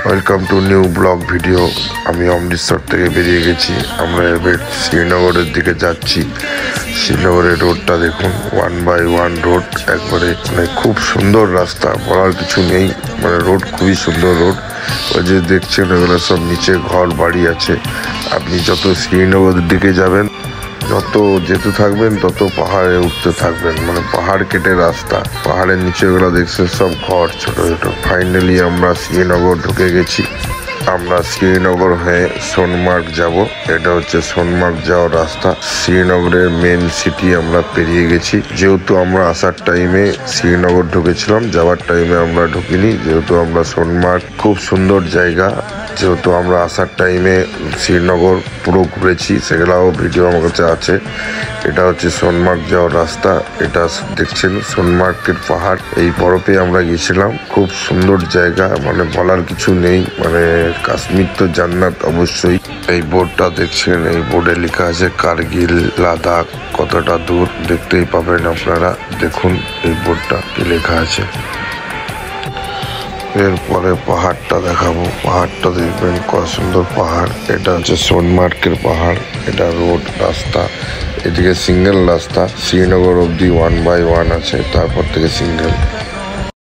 Welcome to new blog video. আমি অমৃতসর থেকে বেরিয়ে গেছি, আমরা এবার শ্রীনগরের দিকে যাচ্ছি। শ্রীনগরের রোডটা দেখুন, 1x1 রোড, একবারে মানে খুব সুন্দর রাস্তা, বলার কিছু নেই। মানে রোড খুবই সুন্দর রোড। ওই যে দেখছেন ওগুলো সব নিচে ঘর বাড়ি আছে। আপনি যত শ্রীনগরের দিকে যাবেন, যত যেতে থাকবেন তত পাহাড়ে উঠতে থাকবেন, মানে পাহাড় কেটে রাস্তা, পাহাড়ের নিচে গুলো দেখছেন সব ঘর ছোট ছোট। ফাইনালি আমরা শ্রীনগর ঢুকে গেছি। আমরা শ্রীনগর হয়ে সোনমার্গ যাব। এটা হচ্ছে সোনমার্গ যাওয়ার রাস্তা। শ্রীনগরের মেন সিটি আমরা পেরিয়ে গেছি। যেহেতু আমরা আসার টাইমে শ্রীনগর ঢুকেছিলাম, যাওয়ার টাইমে আমরা ঢুকিনি, যেহেতু আমরা সোনমার্গ খুব সুন্দর জায়গা। যেহেতু আমরা আসার টাইমে শ্রীনগর পুরো ঘুরেছি, সেগুলাও ভিডিও আমার কাছে আছে। এটা হচ্ছে সোনমার্গ যাওয়ার রাস্তা। এটা দেখছেন সোনমার্গের পাহাড়, এই বরফে আমরা গেছিলাম। খুব সুন্দর জায়গা, মানে বলার কিছু নেই। মানে কাশ্মীর তো জান্নাত অবশ্যই। এই বোর্ডটা দেখছেন, এই বোর্ডে লেখা আছে কার্গিল লাদাখ, কতটা দূর দেখতেই পাবেন আপনারা। দেখুন এই বোর্ডটা কি লেখা আছে। এরপরে পাহাড়টা দেখাবো, পাহাড়টা দেখবেন কত সুন্দর পাহাড়। এটা হচ্ছে সোনমার্গের পাহাড়। এটা রোড রাস্তা, এদিকে সিঙ্গেল রাস্তা। শ্রীনগর অব্দি 1x1 আছে, তারপর থেকে সিঙ্গেল।